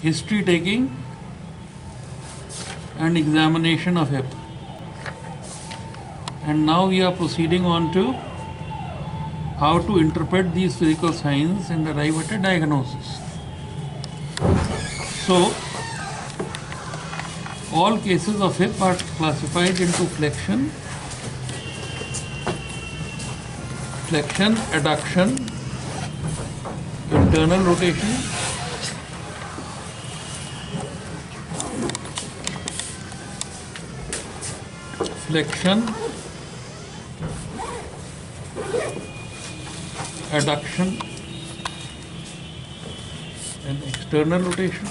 history taking and examination of hip. And now we are proceeding on to how to interpret these physical signs and arrive at a diagnosis. So, all cases of hip are classified into flexion, adduction, internal rotation, flexion, adduction, and external rotation.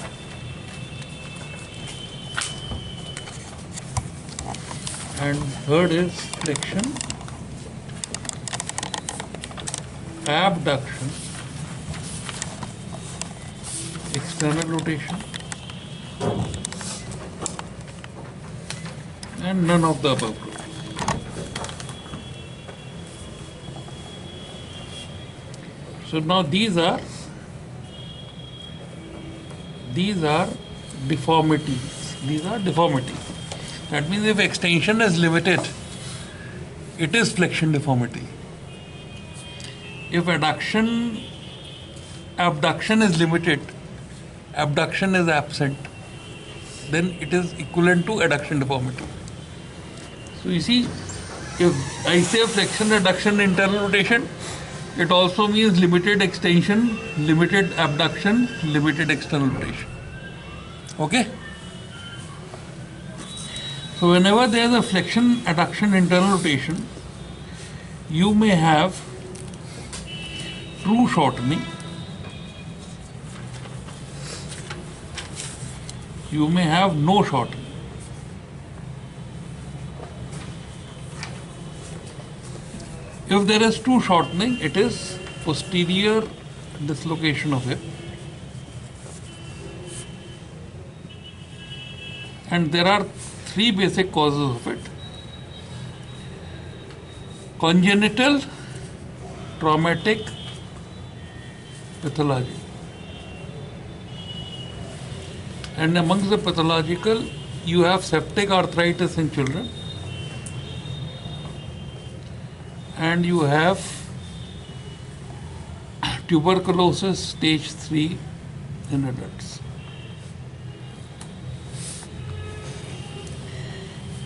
And third is flexion, abduction, external rotation, and none of the above group. So now these are deformities. These are deformities. That means if extension is limited, it is flexion deformity. If abduction is limited, abduction is absent, then it is equivalent to adduction deformity. So you see, if I say flexion, adduction, internal rotation, it also means limited extension, limited abduction, limited external rotation. Okay? So whenever there is a flexion, adduction, internal rotation, you may have true shortening, you may have no shortening. If there is true shortening, it is posterior dislocation of hip. And there are three basic causes of it: congenital, traumatic, pathological. And amongst the pathological, you have septic arthritis in children, and you have tuberculosis stage 3 in adults.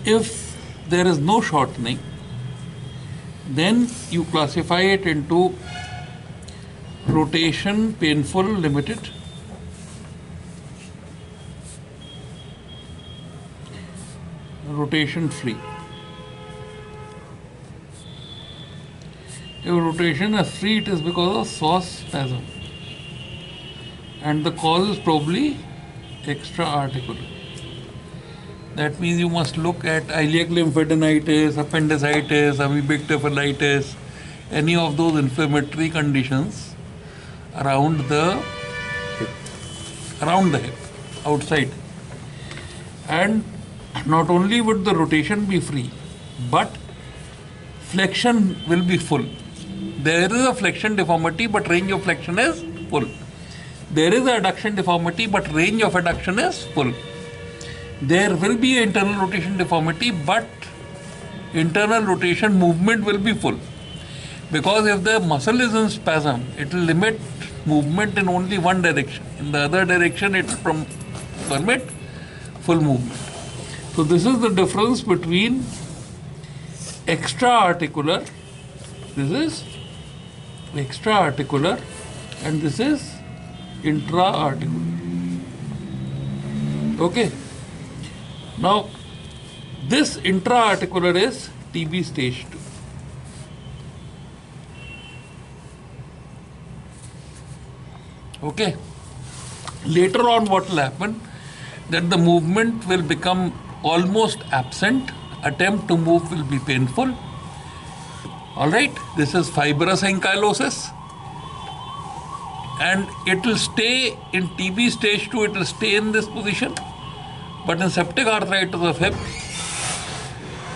If there is no shortening, then you classify it into rotation painful limited, rotation free. If rotation is free, it is because of psoas spasm, and the cause is probably extra-articular. That means you must look at iliac lymphadenitis, appendicitis, amoebic encephalitis, any of those inflammatory conditions around the hip, outside. And not only would the rotation be free, but flexion will be full. There is a flexion deformity, but range of flexion is full. There is a adduction deformity, but range of adduction is full. There will be an internal rotation deformity, but internal rotation movement will be full. Because if the muscle is in spasm, it will limit movement in only one direction. In the other direction, it will permit full movement. So this is the difference between extra-articular, this is extra-articular, and this is intra-articular. Okay. Now, this intra-articular is TB stage 2. Okay. Later on, what will happen? That the movement will become almost absent. Attempt to move will be painful. Alright, this is fibrous ankylosis. And it will stay in TB stage 2, it will stay in this position. But in septic arthritis of hip,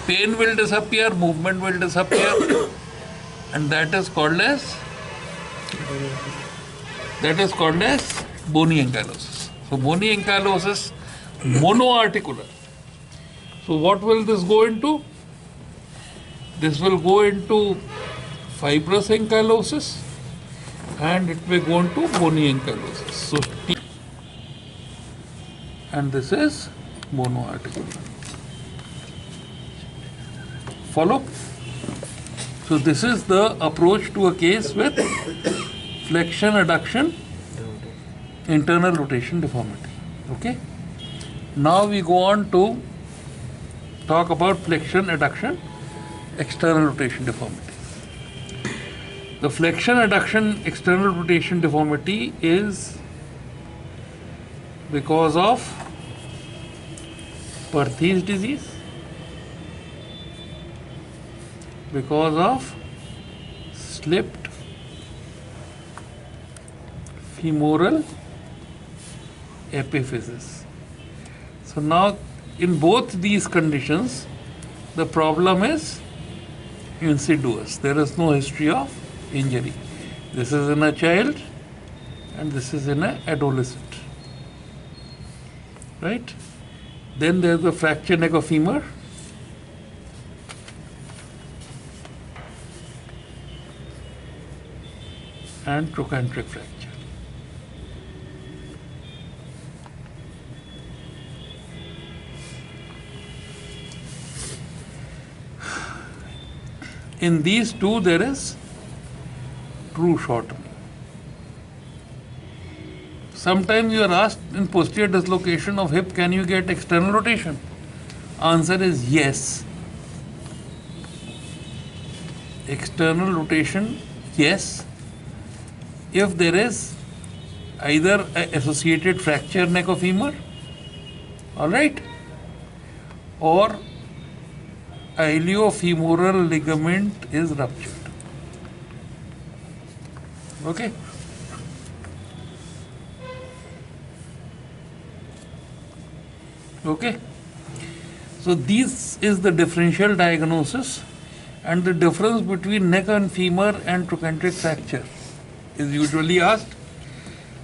pain will disappear, movement will disappear, and that is called as bony ankylosis. So bony ankylosis, monoarticular. So what will this go into? This will go into fibrous ankylosis and it may go into bony ankylosis. So T, and this is monoarticular. Follow? So this is the approach to a case with flexion, adduction, internal rotation deformity. Okay? Now we go on to talk about flexion, adduction, external rotation deformity. The flexion, adduction, external rotation deformity is because of Perthes disease, because of slipped femoral epiphysis. So now in both these conditions the problem is insidious. There is no history of injury. This is in a child and this is in an adolescent. Right? Then there is the fracture neck of femur. And trochanteric fracture. In these two there is true shortening. Sometimes you are asked in posterior dislocation of hip, can you get external rotation? Answer is yes. External rotation, yes. If there is either an associated fracture neck of femur, all right, or iliofemoral ligament is ruptured. Okay. Okay. So this is the differential diagnosis, and the difference between neck and femur and trochanteric fracture is usually asked.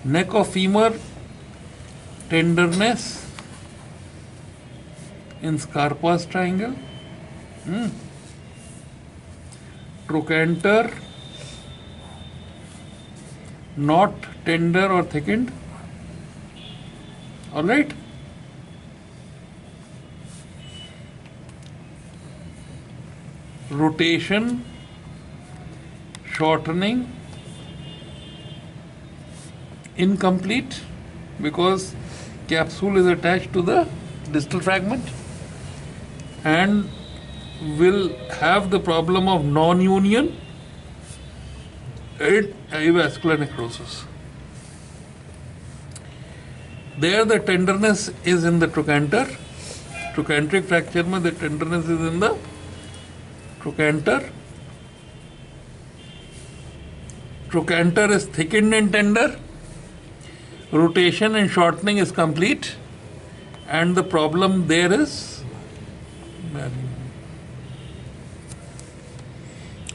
Neck of femur, tenderness in Scarpa's triangle. Trochanter, not tender or thickened. All right. Rotation, shortening, incomplete because capsule is attached to the distal fragment and will have the problem of non-union and avascular necrosis. There the tenderness is in the trochanter. Trochanteric fracture mein the tenderness is in the trochanter. Trochanter is thickened and tender. Rotation and shortening is complete. And the problem there is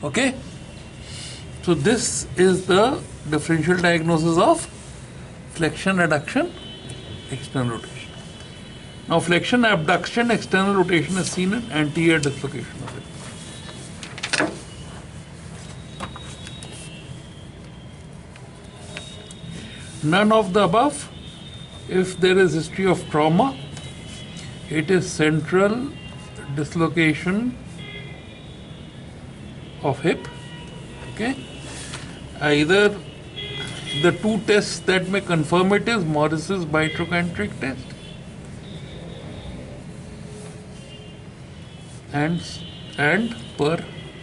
okay. So this is the differential diagnosis of flexion, adduction, external rotation. Now flexion, abduction, external rotation is seen in anterior dislocation of it. None of the above. If there is history of trauma, it is central dislocation of hip. Okay. Either the two tests that may confirm it is Morris's bitrochanteric test and per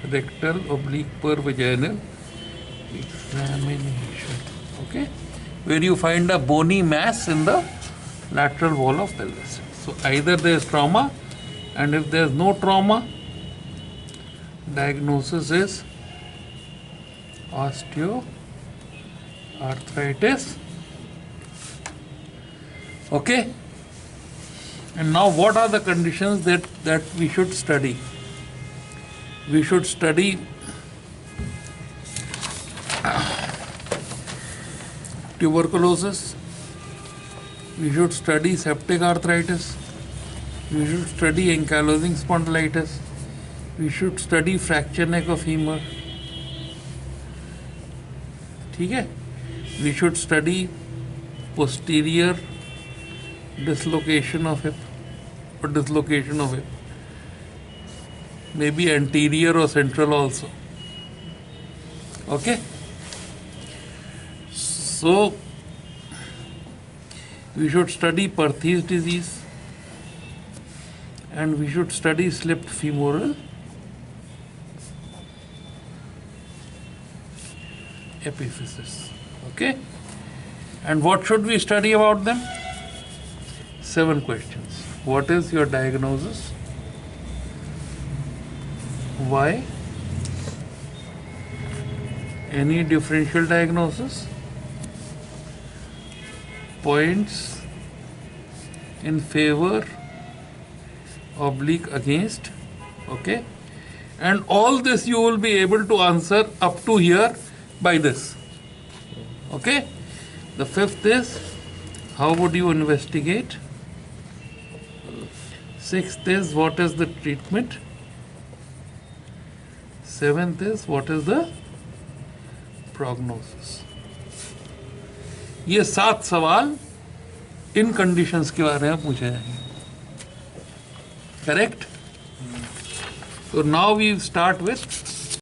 rectal oblique per vaginal examination. Okay. Where you find a bony mass in the lateral wall of pelvis. So either there is trauma, and if there is no trauma, diagnosis is osteoarthritis. Okay. And now what are the conditions that we should study? We should study tuberculosis, We should study septic arthritis. We should study ankylosing spondylitis. We should study fracture neck of femur. ठीक है? We should study posterior dislocation of hip or dislocation of hip. Maybe anterior or central also. Okay? So, we should study Perthes disease and we should study slipped femoral epiphysis. Okay? And what should we study about them? 7 questions. What is your diagnosis? Why? Any differential diagnosis? Points in favor, oblique against. Okay? And all this you will be able to answer up to here by this. Okay? The 5th is, how would you investigate? 6th is, what is the treatment? 7th is, what is the prognosis? ये 7 सवाल इन conditions के बारे में पूछे जाएंगे. Correct? So now we start with